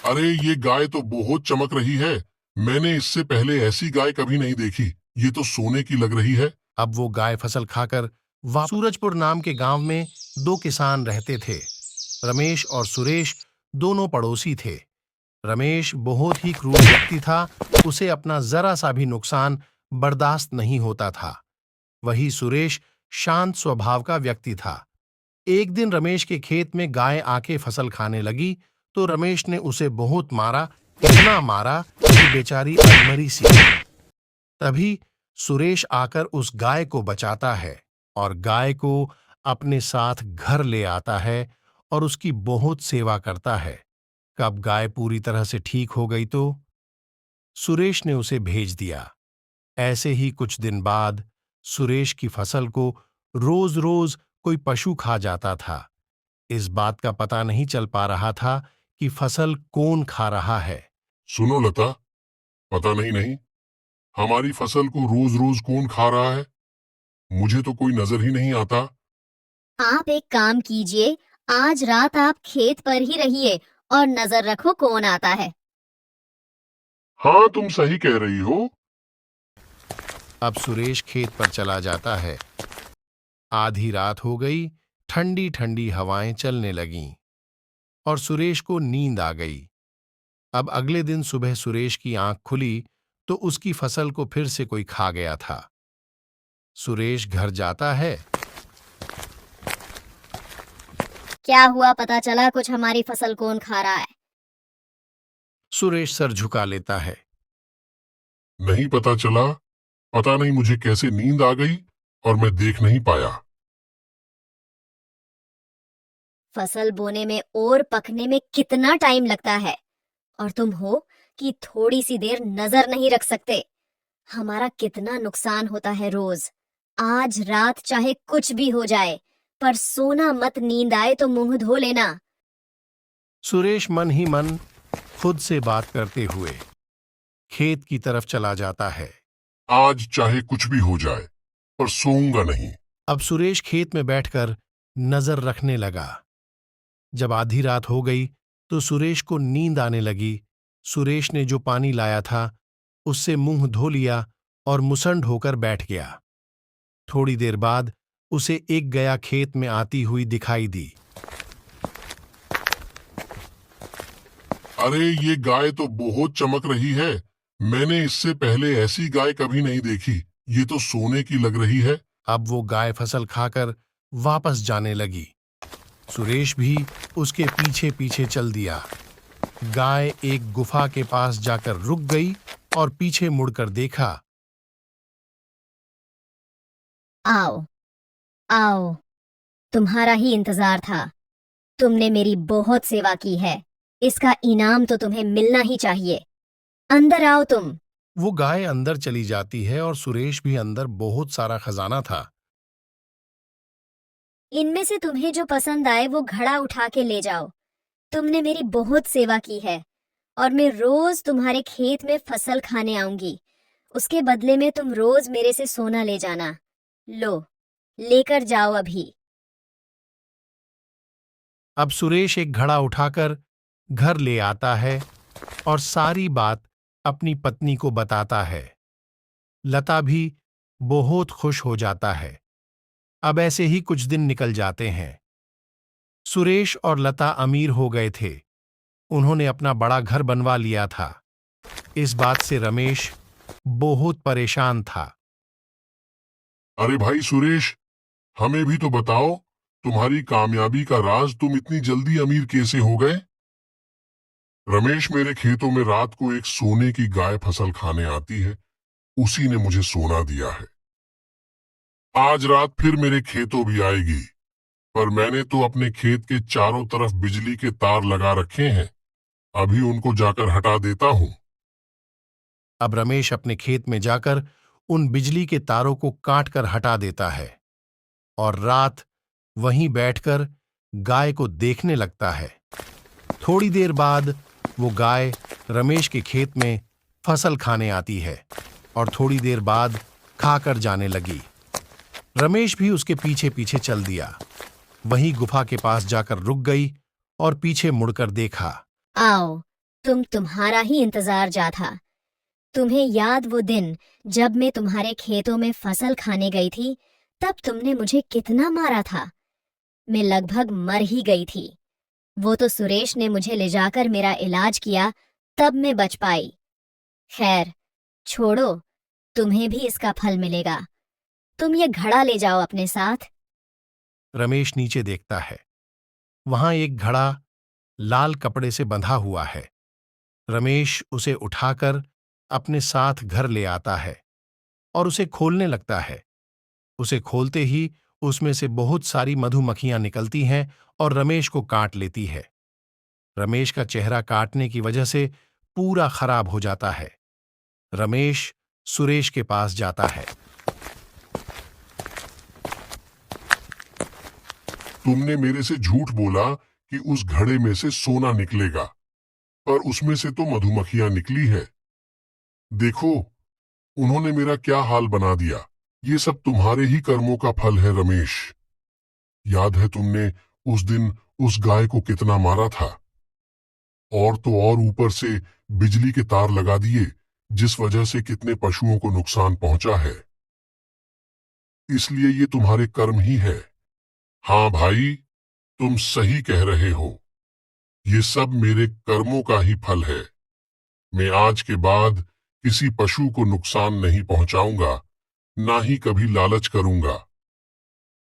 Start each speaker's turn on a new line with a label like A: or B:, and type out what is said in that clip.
A: अरे ये गाय तो बहुत चमक रही है। मैंने इससे पहले ऐसी गाय कभी नहीं देखी। ये तो सोने की लग रही है।
B: अब वो गाय फसल खाकर सूरजपुर नाम के गांव में दो किसान रहते थे। रमेश और सुरेश दोनों पड़ोसी थे। रमेश बहुत ही क्रूर व्यक्ति था। उसे अपना जरा सा भी नुकसान बर्दाश्त नहीं होता था। वही सुरेश शांत स्वभाव का व्यक्ति था। एक दिन रमेश के खेत में गाय आके फसल खाने लगी तो रमेश ने उसे बहुत मारा, इतना मारा कि बेचारी अधमरी सी। तभी सुरेश आकर उस गाय को बचाता है और गाय को अपने साथ घर ले आता है और उसकी बहुत सेवा करता है। कब गाय पूरी तरह से ठीक हो गई तो सुरेश ने उसे भेज दिया। ऐसे ही कुछ दिन बाद सुरेश की फसल को रोज रोज कोई पशु खा जाता था। इस बात का पता नहीं चल पा रहा था कि फसल कौन खा रहा है।
A: सुनो लता, पता नहीं नहीं हमारी फसल को रोज रोज कौन खा रहा है। मुझे तो कोई नजर ही नहीं आता।
C: आप एक काम कीजिए, आज रात आप खेत पर ही रहिए और नजर रखो कौन आता है।
A: हाँ, तुम सही कह रही हो।
B: अब सुरेश खेत पर चला जाता है। आधी रात हो गई, ठंडी ठंडी हवाएं चलने लगीं और सुरेश को नींद आ गई। अब अगले दिन सुबह सुरेश की आंख खुली तो उसकी फसल को फिर से कोई खा गया था। सुरेश घर जाता है।
C: क्या हुआ, पता चला कुछ? हमारी फसल कौन खा रहा है?
B: सुरेश सर झुका लेता है।
A: नहीं पता चला। पता नहीं मुझे कैसे नींद आ गई और मैं देख नहीं पाया।
C: फसल बोने में और पकने में कितना टाइम लगता है, और तुम हो कि थोड़ी सी देर नजर नहीं रख सकते। हमारा कितना नुकसान होता है रोज। आज रात चाहे कुछ भी हो जाए, पर सोना मत, नींद आए तो मुंह धो लेना।
B: सुरेश मन ही मन खुद से बात करते हुए खेत की तरफ चला जाता है।
A: आज चाहे कुछ भी हो जाए, पर सोऊंगा नहीं।
B: अब सुरेश खेत में बैठकर नजर रखने लगा। जब आधी रात हो गई तो सुरेश को नींद आने लगी। सुरेश ने जो पानी लाया था उससे मुंह धो लिया और मुसंड होकर बैठ गया। थोड़ी देर बाद उसे एक गया खेत में आती हुई दिखाई दी।
A: अरे ये गाय तो बहुत चमक रही है। मैंने इससे पहले ऐसी गाय कभी नहीं देखी। ये तो सोने की लग रही है।
B: अब वो गाय फसल खाकर वापस जाने लगी। सुरेश भी उसके पीछे पीछे चल दिया। गाय एक गुफा के पास जाकर रुक गई और पीछे मुड़कर देखा।
C: आओ आओ, तुम्हारा ही इंतजार था। तुमने मेरी बहुत सेवा की है, इसका इनाम तो तुम्हें मिलना ही चाहिए। अंदर आओ तुम।
B: वो गाय अंदर चली जाती है और सुरेश भी अंदर बहुत सारा खजाना था।
C: इनमें से तुम्हें जो पसंद आए वो घड़ा उठा के ले जाओ। तुमने मेरी बहुत सेवा की है और मैं रोज तुम्हारे खेत में फसल खाने आऊंगी। उसके बदले में तुम रोज मेरे से सोना ले जाना। लो, लेकर जाओ अभी।
B: अब सुरेश एक घड़ा उठाकर घर ले आता है और सारी बात अपनी पत्नी को बताता है। लता भी बहुत खुश हो जाता है। अब ऐसे ही कुछ दिन निकल जाते हैं। सुरेश और लता अमीर हो गए थे। उन्होंने अपना बड़ा घर बनवा लिया था। इस बात से रमेश बहुत परेशान था।
A: अरे भाई सुरेश, हमें भी तो बताओ, तुम्हारी कामयाबी का राज। तुम इतनी जल्दी अमीर कैसे हो गए? रमेश, मेरे खेतों में रात को एक सोने की गाय फसल खाने आती है। उसी ने मुझे सोना दिया है। आज रात फिर मेरे खेतों भी आएगी, पर मैंने तो अपने खेत के चारों तरफ बिजली के तार लगा रखे हैं। अभी उनको जाकर हटा देता हूं।
B: अब रमेश अपने खेत में जाकर उन बिजली के तारों को काट कर हटा देता है और रात वहीं बैठकर गाय को देखने लगता है। थोड़ी देर बाद वो गाय रमेश के खेत में फसल खाने आती है और थोड़ी देर बाद खाकर जाने लगी। रमेश भी उसके पीछे पीछे चल दिया। वहीं गुफा के पास जाकर रुक गई और पीछे मुड़कर देखा।
C: आओ, तुम्हारा ही इंतजार जा था। तुम्हें याद वो दिन जब मैं तुम्हारे खेतों में फसल खाने गई थी? तब तुमने मुझे कितना मारा था। मैं लगभग मर ही गई थी। वो तो सुरेश ने मुझे ले जाकर मेरा इलाज किया, तब मैं बच पाई। खैर छोड़ो, तुम्हें भी इसका फल मिलेगा। तुम ये घड़ा ले जाओ अपने साथ।
B: रमेश नीचे देखता है। वहां एक घड़ा लाल कपड़े से बंधा हुआ है। रमेश उसे उठाकर अपने साथ घर ले आता है और उसे खोलने लगता है। उसे खोलते ही उसमें से बहुत सारी मधुमक्खियां निकलती हैं और रमेश को काट लेती है। रमेश का चेहरा काटने की वजह से पूरा खराब हो जाता है। रमेश सुरेश के पास जाता है।
A: तुमने मेरे से झूठ बोला कि उस घड़े में से सोना निकलेगा, पर उसमें से तो मधुमक्खियां निकली है। देखो, उन्होंने मेरा क्या हाल बना दिया। ये सब तुम्हारे ही कर्मों का फल है रमेश। याद है तुमने उस दिन उस गाय को कितना मारा था? और तो और ऊपर से बिजली के तार लगा दिए, जिस वजह से कितने पशुओं को नुकसान पहुंचा है। इसलिए ये तुम्हारे कर्म ही है। हाँ भाई, तुम सही कह रहे हो। ये सब मेरे कर्मों का ही फल है। मैं आज के बाद किसी पशु को नुकसान नहीं पहुंचाऊंगा, ना ही कभी लालच करूंगा।